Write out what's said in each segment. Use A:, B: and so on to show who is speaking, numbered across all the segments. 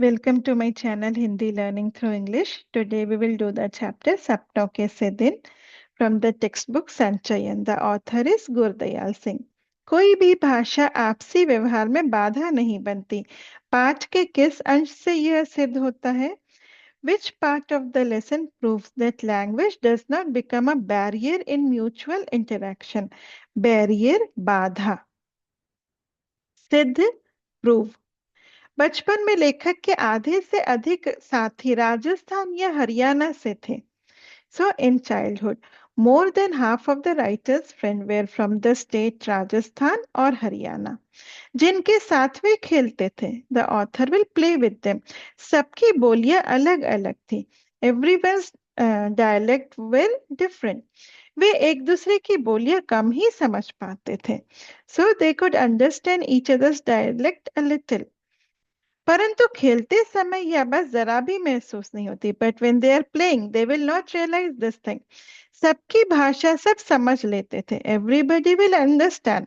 A: Welcome to my channel Hindi Learning Through English. Today we will do the chapter Sapno Ke Sedin from the textbook Sanchayan. The author is Gurdayal Singh. कोई भी भाषा आपसी व्यवहार में बाधा नहीं बनती। पाठ के किस अंश से यह सिद्ध होता है? Which part of the lesson proves that language does not become a barrier in mutual interaction? Barrier, बाधा. सिद्ध, prove. बचपन में लेखक के आधे से अधिक साथी राजस्थान या हरियाणा से थे। So in childhood more than half of the writers friend were from the state Rajasthan और हरियाणा। जिनके साथ वे खेलते थे, the author will play with them. सबकी बोलियां अलग अलग थी। Everyone's dialect were different. वे एक दूसरे की बोलियां कम ही समझ पाते थे। So they could understand each others dialect a little. परंतु खेलते समय यह बस जरा भी महसूस नहीं होती। But when they are playing they will not realize this thing. सबकी भाषा सब समझ लेते थे। Everybody will understand.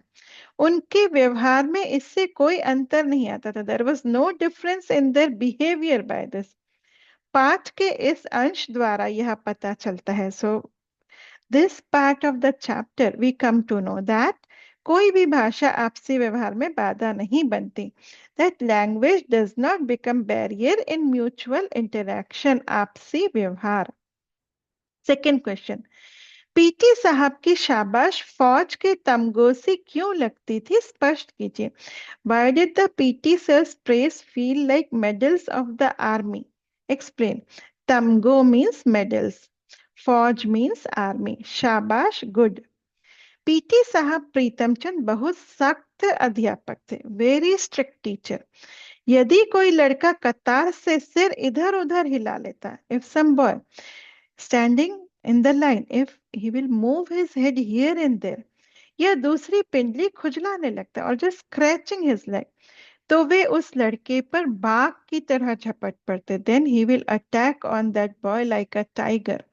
A: उनके व्यवहार में इससे कोई अंतर नहीं आता था। There was no difference in their behaviour by this. पाठ के इस अंश द्वारा यह पता चलता है। So this part of the chapter we come to know that कोई भी भाषा आपसी व्यवहार में बाधा नहीं बनती। That language does not become barrier in mutual interaction. आपसी व्यवहार. Second question. पीटी साहब की शाबाश फौज के तमगों से क्यों लगती थी? स्पष्ट कीजिए. Why did the PT sir's praise feel like medals of the army? Explain. Tamgo means medals. फौज means army. शाबाश good. पीटी साहब प्रीतम चंद बहुत सख्त अध्यापक थे। Very strict teacher. यदि कोई लड़का कतार से सिर इधर उधर हिला लेता, if some boy standing in the line, if he will move his head here and there, या दूसरी पिंडली खुजलाने लगता और जस्ट स्क्रैचिंग हिज लेग, तो वे उस लड़के पर बाघ की तरह झपट पड़ते। Then he will attack on that boy like a tiger.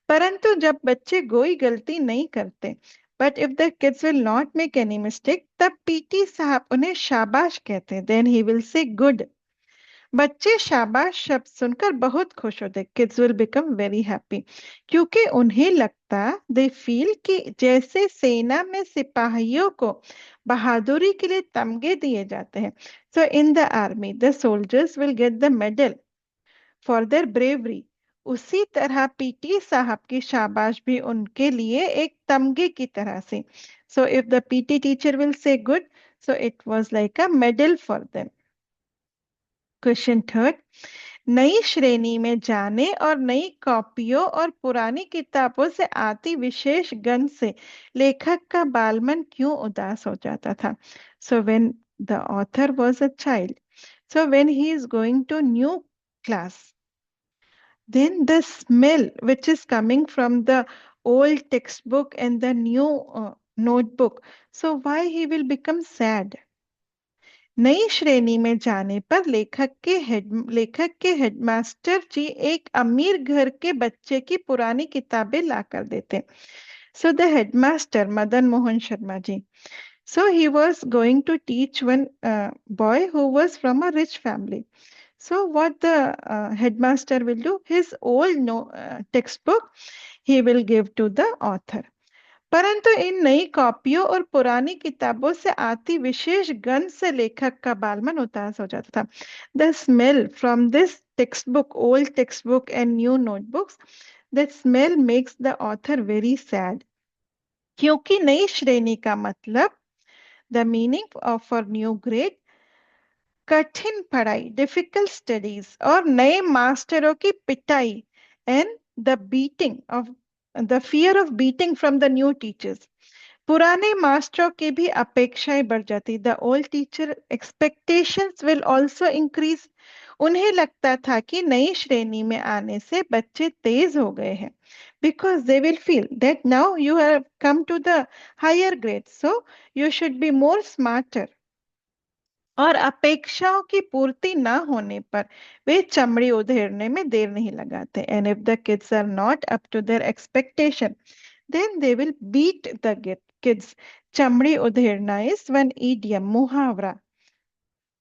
A: परंतु जब बच्चे कोई गलती नहीं करते, but if the kids will not make any mistake, तब पीटी साहब उन्हें शाबाश कहते। Then he will say good. बच्चे शाबाश शब्द सुनकर बहुत खुश होते। Kids will become very happy, क्योंकि उन्हें लगता, दे फील कि जैसे सेना में सिपाहियों को बहादुरी के लिए तमगे दिए जाते हैं। So in the army the soldiers will get the medal for their bravery. उसी तरह पीटी साहब की शाबाश भी उनके लिए एक तमगे की तरह से। So if the PT teacher will say good, so it was like a medal for them. Question third. नई श्रेणी में जाने और नई कॉपियों और पुरानी किताबों से आती विशेष गंध से लेखक का बालमन क्यों उदास हो जाता था? So when the author was a child, so when he is going to new class, then the smell which is coming from the old textbook and the new notebook, so why he will become sad? नई श्रेणी में जाने पर लेखक के headmaster जी एक अमीर घर के बच्चे की पुरानी किताबें ला कर देते। So the headmaster Madan Mohan Sharma ji, so he was going to teach one boy who was from a rich family. So what the headmaster will do, his old textbook he will give to the author. परंतु इन नई कॉपियों और पुरानी किताबों से आती विशेष गंध से लेखक का बालमन उदास हो जाता था। The smell from this textbook, old textbook and new notebooks, that smell makes the author very sad. क्योंकि नई श्रेणी का मतलब, the meaning of for new grade, कठिन पढ़ाई, डिफिकल्ट स्टडीज, और नए मास्टरों की पिटाई, and the beating of the fear of beating from the new teachers. पुराने मास्टरों की भी अपेक्षाएं बढ़ जाती। The old teacher expectations will also increase. उन्हें लगता था कि नई श्रेणी में आने से बच्चे तेज हो गए हैं, because they will feel that now you have come to the higher grade, so you should be more smarter. और अपेक्षाओं की पूर्ति न होने पर वे चमड़ी उधेड़ने में देर नहीं लगाते। And if the kids are not up to their expectation, then they will beat the kids. चमड़ी उधेड़ना is one idiom, मुहावरा,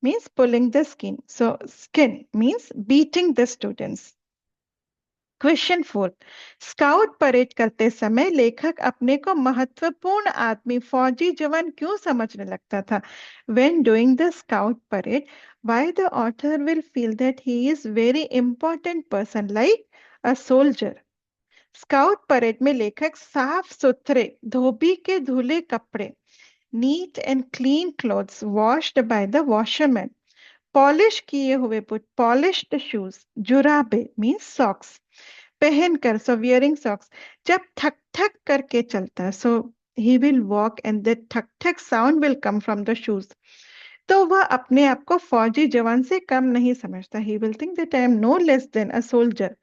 A: means pulling the skin. So skin means beating the students. Question 4, scout parade करते समय लेखक अपने को महत्वपूर्ण आदमी फौजी जवान क्यों समझने लगता था? When doing the scout parade, why the author will feel that he is very important person like a soldier? Scout parade में लेखक साफ सुथरे धोबी के धुले कपड़े, neat and clean clothes washed by the washerman, polish किए हुए बूट पॉलिश्ड शूज, जुराबे मीन्स सॉक्स पहनकर, सो वियरिंग सॉक्स, जब ठक ठक करके चलता, so he will walk and the ठक ठक sound will come from the shoes, तो वह अपने आप को फौजी जवान से कम नहीं समझता. He will think that I am no less than a soldier.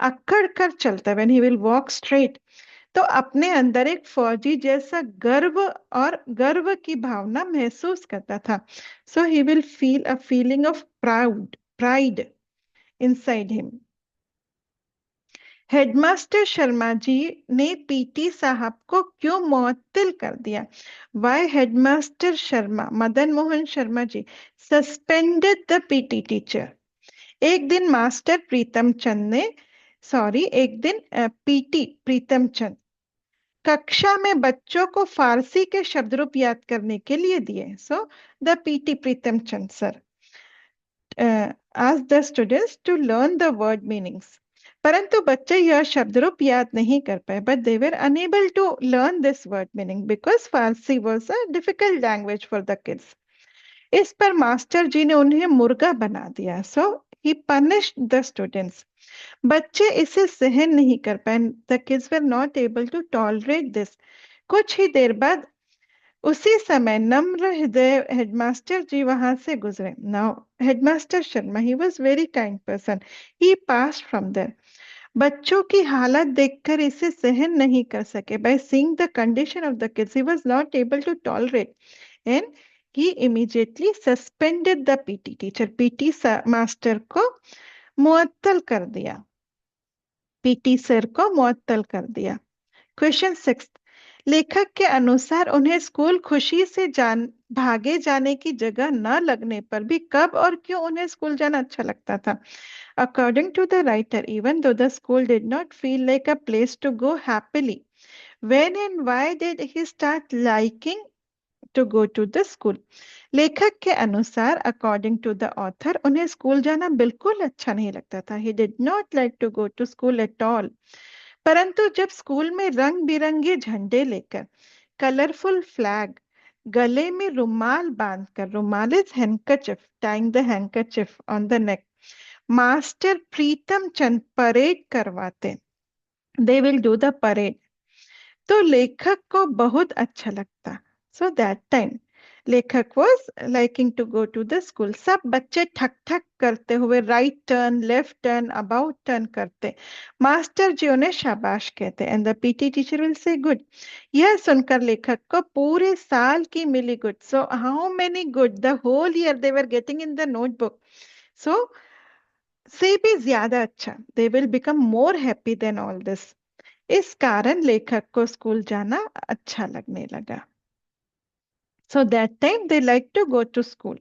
A: अक्कड़ कर चलता, when he will walk straight, तो अपने अंदर एक फौजी जैसा गर्व और गर्व की भावना महसूस करता था. So he will feel a feeling of pride inside him. Headmaster Sharma ji ने पीटी साहब को क्यों मुअत्तल कर दिया? Why headmaster Sharma, Madan Mohan Sharma ji, suspended the PT teacher? एक दिन मास्टर प्रीतम चंद ने, सॉरी एक दिन पीटी प्रीतम चंद कक्षा में बच्चों को फारसी के शब्दरूप याद करने के लिए दिए. So the PT Pritam Chand sir asked the students to learn the word meanings. परंतु बच्चे यह शब्दरूप याद नहीं कर पाए. But they were unable to learn this word meaning because Farsi was a difficult language for the kids. इस पर master जी ने उन्हें मुर्गा बना दिया. So he punished the students. बच्चे इसे सहन नहीं कर पाए. The kids were not able to tolerate this. कुछ ही देर बाद उसी समय नम्र हृदय हेडमास्टर जी वहां से गुजरे. Now headmaster Sharma, he was very kind person, he pass from there. बच्चों की हालत देखकर इसे सहन नहीं कर सके. By seeing the condition of the kids, he was not able to tolerate and he immediately suspended the PT teacher. PT master को मुअत्तल कर दिया, पीटी सर को मुअत्तल कर दिया. क्वेश्चन 6, लेखक के अनुसार उन्हें स्कूल खुशी से भागे जाने की जगह न लगने पर भी कब और क्यों उन्हें स्कूल जाना अच्छा लगता था? According to the writer, even though the school did not feel like a place to go happily, when and why did he start liking to go to the school? लेखक के अनुसार, according to the author, उन्हें school जाना बिल्कुल अच्छा नहीं लगता था. He did not like to go to school at all. परंतु जब स्कूल में रंग बिरंगे झंडे लेकर, कलरफुल फ्लैग, गले में रुमाल बांधकर, रुमाल is handkerchief, tying the handkerchief on the neck, master Pritam Chand parade करवाते, they will do the parade, तो लेखक को बहुत अच्छा लगता. सो दैट टाइम लेखक was liking to go to the school. सब बच्चे ठक ठक करते हुए right turn, left turn, about turn करते. मास्टर जी उन्हें शाबाश कहते and the PT teacher will say good. यह सुनकर लेखक को पूरे साल की मिली good. So how many good the whole year they were getting in the notebook. So से भी ज्यादा अच्छा, they will become more happy than all this. इस कारण लेखक को स्कूल जाना अच्छा लगने लगा. So that time they like to go to school.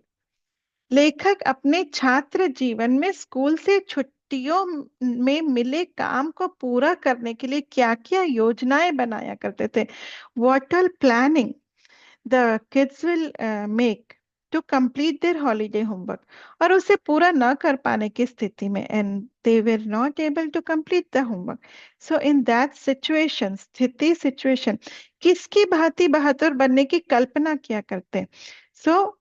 A: लेखक अपने छात्र जीवन में स्कूल से छुट्टियों में मिले काम को पूरा करने के लिए क्या-क्या योजनाएं बनाया करते थे? What all planning the kids will make to complete their holiday homework, और उसे पूरा न कर पाने की स्थिति में, and they were not able to complete the homework. So in that situation, स्थिति situation, किसकी भांति बहादुर बनने की कल्पना किया करते? So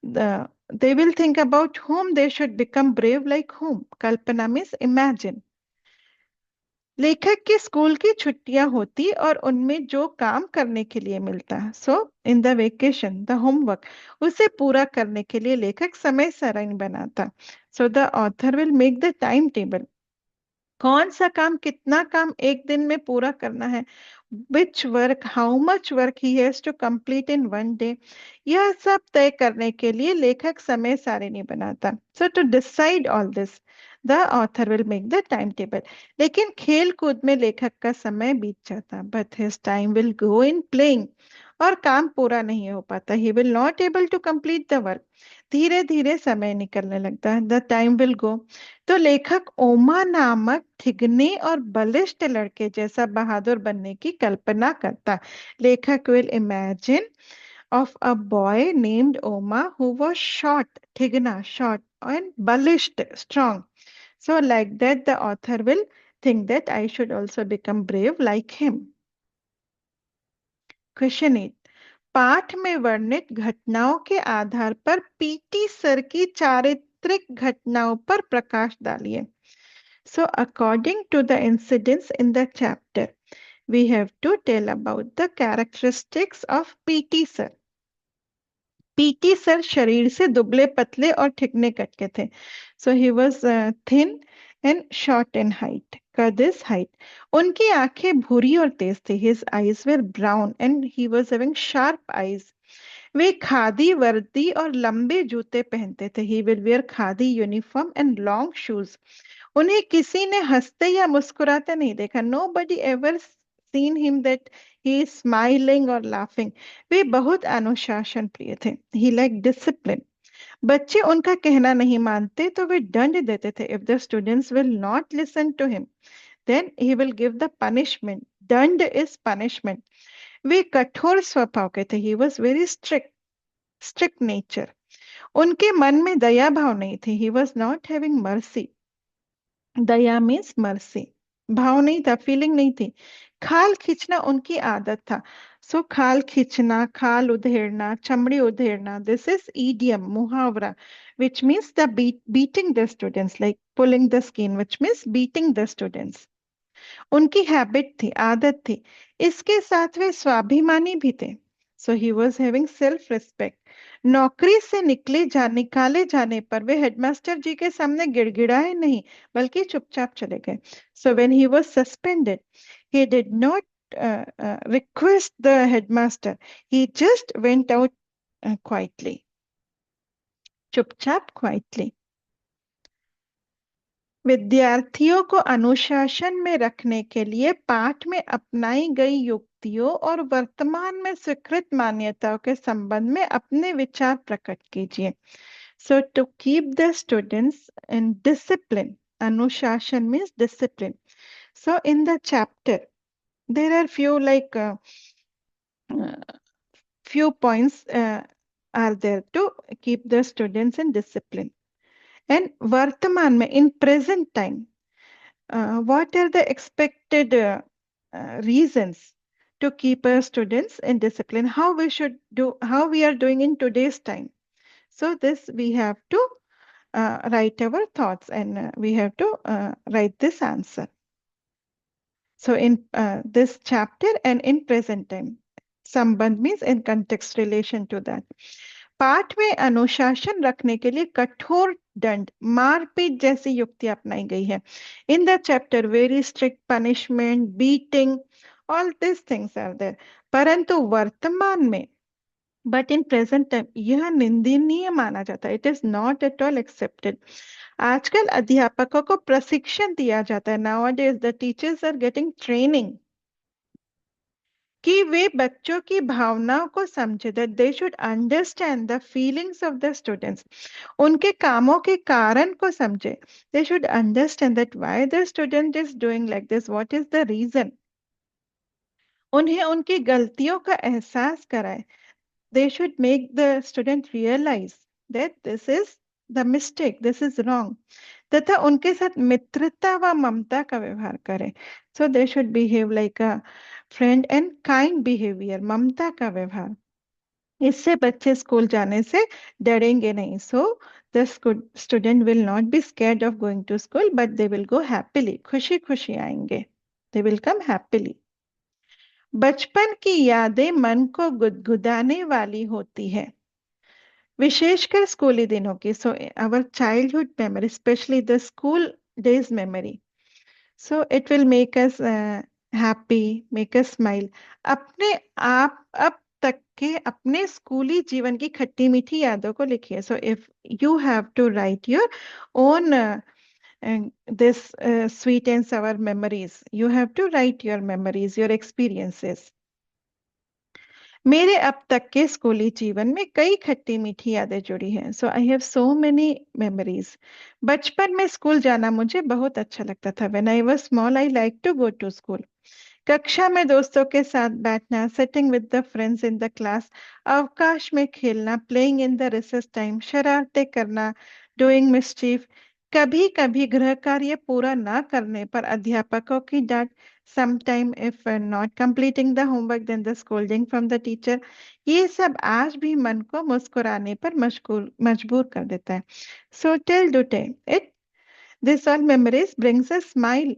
A: they will think about whom they should become brave like whom. Kalpana means imagine. लेखक की स्कूल की छुट्टियां होती और उनमें जो काम करने के लिए मिलता, so in the vacation the homework, उसे पूरा करने के लिए लेखक समय सारणी बनाता. So the author will make the time table. कौन सा काम, कितना काम एक दिन में पूरा करना है, which work, how much work he has to complete in one day, यह सब तय करने के लिए लेखक समय सारिणी बनाता. So to decide all this the author will make the time table. लेकिन खेल कूद में लेखक का समय बीत जाता, but his time will go in playing, और काम पूरा नहीं हो पाता. He will not able to complete the work. धीरे धीरे समय निकलने लगता है, द टाइम विल गो। तो लेखक ओमा नामक ठिगने और बलिष्ठ लड़के जैसा बहादुर बनने की कल्पना करता। लेखक will imagine of a boy named Oma who was short, Thigna, short, and Balisht, strong. So, like that, the author will think that I should also become brave like him. Question 8. पाठ में वर्णित घटनाओं के आधार पर PT sir की चारित्रिक घटनाओं पर प्रकाश डालिए. So, according to the incidents in the chapter, we have to tell about the characteristics of PT sir. PT sir शरीर से दुबले पतले और ठिकने कटके थे. So he was thin and short in height. कदिस हाइट. उनकी आंखें भूरी और तेज थी. His eyes were brown and he was having sharp eyes. वे खादी वर्दी और लंबे जूते पहनते थे. He will wear khadi uniform and long shoes. उन्हें किसी ने हंसते या मुस्कुराते नहीं देखा. Nobody ever seen him that he is smiling और लाफिंग. वे बहुत अनुशासन प्रिय थे. ही लाइक डिसिप्लिन. बच्चे उनका कहना नहीं मानते तो वे दंड देते थे. If the students will not listen to him then he will give the punishment. दंड इज पनिशमेंट. वे कठोर स्वभाव के थे. He was very strict nature. उनके मन में दया भाव नहीं थी. He was not having mercy. दया मीन्स मर्सी. भाव नहीं था, फीलिंग नहीं थी. खाल खींचना उनकी आदत था. सो खाल खींचना, खाल उधेड़ना, चमड़ी उधेड़ना, दिस इज ईडियम, मुहावरा, which means the beating the students, like pulling the skin, which means beating the students. उनकी हैबिट थी, आदत थी. इसके साथ वे स्वाभिमानी भी थे. So he was having self respect. नौकरी से निकाले जाने पर वे हेडमास्टर जी के सामने गिड़गिड़ाए नहीं बल्कि चुपचाप चले गए. सो when he was suspended he did not request the headmaster. He just went out quietly. चुपचाप, quietly. विद्यार्थियों को अनुशासन में रखने के लिए पाठ में अपनाई गई युक्तियों और वर्तमान में स्वीकृत मान्यताओं के संबंध में अपने विचार प्रकट कीजिए. So to keep the students in discipline, अनुशासन means discipline. So in the chapter, there are few points are there to keep the students in discipline. And वर्तमान में, in present time, what are the expected reasons to keep our students in discipline? How we are doing in today's time? So this we have to write our thoughts and we have to write this answer. So in this chapter and in present time, संबंध means in context, relation to that. पाठ में अनुशासन रखने के लिए कठोर दंड, मारपीट जैसी युक्ति अपनाई गई है. In the chapter very strict punishment, beating, all this things are there. परंतु वर्तमान में, बट इन प्रेजेंट टाइम, यह निंदनीय माना जाता है. It is not at all accepted. आजकल अध्यापकों को प्रशिक्षण दिया जाता है. Nowadays the teachers are getting training कि वे बच्चों की भावनाओं को समझे. That they should understand the feelings of the students. उनके कामों के कारण को समझे. They should understand that why the student is doing like this, what is the reason. उन्हें उनकी गलतियों का एहसास कराए. They should make the student realize that this is the mistake, this is wrong. तथा उनके साथ मित्रता व ममता का व्यवहार करें. So they should behave like a friend and kind behavior, ममता का व्यवहार. इससे बच्चे स्कूल जाने से डरेंगे नहीं. So the student will not be scared of going to school, but they will go happily. खुशी खुशी आएंगे. They will come happily. बचपन की यादें मन को गुदगुदाने वाली होती है, विशेषकर स्कूली दिनों की. So our childhood memory, specially the school days memory, so it will make us happy, make us smile. अपने आप अब तक के अपने स्कूली जीवन की खट्टी मीठी यादों को लिखिए. So if you have to write your own this sweet and sour memories, you have to write your memories, your experiences. मेरे अब तक के स्कूली जीवन में कई खट्टी मीठी यादें जुड़ी हैं। So I have so many memories. बचपन में स्कूल जाना मुझे बहुत अच्छा लगता था। When I was small I like to go to school. कक्षा में दोस्तों के साथ बैठना, sitting with the friends in the class, अवकाश में खेलना, playing in the recess time, शरारतें करना, डूइंग मिस्चीफ, कभी कभी गृह कार्य पूरा ना करने पर अध्यापकों की डांट, sometime if not completing the homework then the scolding from the teacher, ये सब आज भी मन को मुस्कुराने पर मजबूर कर देता है। So till today it this all memories brings a smile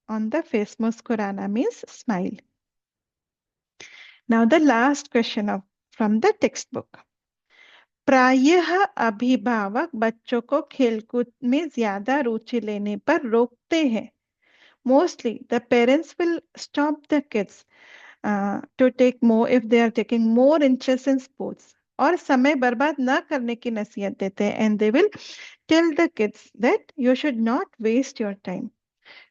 A: on the face. Muskurana means smile. Now the last question of from the textbook. प्रायः अभिभावक बच्चों को खेलकूद में ज्यादा रुचि लेने पर रोकते हैं। Mostly the parents will stop the kids to take more if they are taking more interest in sports, और समय बर्बाद ना करने की नसीहत देते हैं, and they will tell the kids that you should not waste your time.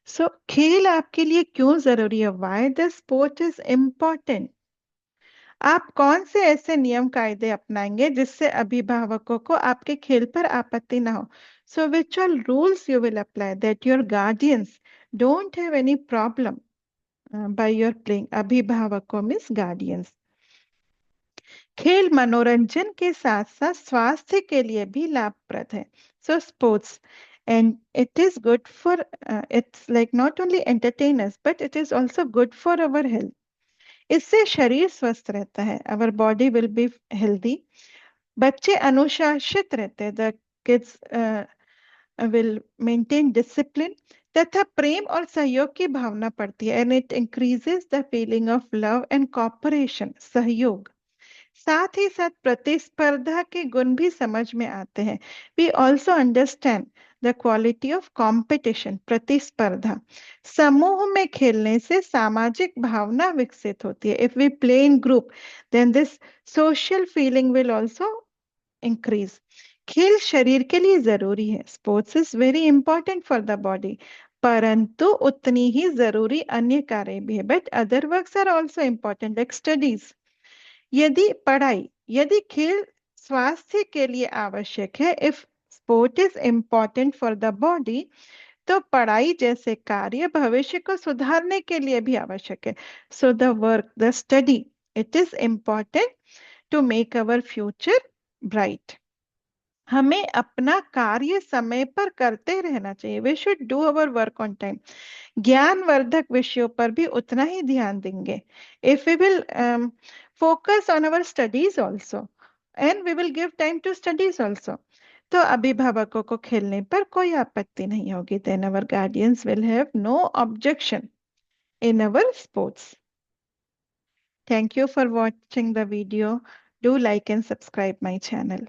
A: So खेल आपके लिए क्यों जरूरी है? Why the sport is important? आप कौन से ऐसे नियम कायदे अपनाएंगे जिससे अभिभावकों को आपके खेल पर आपत्ति ना हो? So which all rules you will apply that your guardians don't have any problem by your playing? अभिभावकों means guardians. खेल मनोरंजन के साथ साथ स्वास्थ्य के लिए भी लाभप्रद है। So sports and it is good for it's like not only entertain us but it is also good for our health. इससे शरीर स्वस्थ रहता है। Our body will be healthy. बच्चे अनुशासित रहते हैं। The kids will maintain discipline. तथा प्रेम और सहयोग की भावना पड़ती है। And it increases the feeling of love and cooperation. सहयोग। साथ ही साथ प्रतिस्पर्धा के गुण भी समझ में आते हैं। We also understand the quality of competition. प्रतिस्पर्धा। समूह में खेलने से सामाजिक भावना विकसित होती है। If we play in group then this social feeling will also increase. खेल शरीर के लिए जरूरी है। Sports is very important for the body, परंतु उतनी ही जरूरी अन्य कार्य भी है। But other works are also important like studies. यदि खेल स्वास्थ्य के लिए आवश्यक है, if sport is important for the body, तो पढ़ाई जैसे कार्य भविष्य को सुधारने के लिए भी आवश्यक है। So the work, the study, it is important to make our future bright. हमें अपना कार्य समय पर करते रहना चाहिए। We should do our work on time. ज्ञानवर्धक विषयों पर भी उतना ही ध्यान देंगे। If we will focus on our studies also and we will give time to studies also, तो अभिभावकों को खेलने पर कोई आपत्ति नहीं होगी। then our guardians will have no objection in our sports. Thank you for watching the video. Do like and subscribe my channel.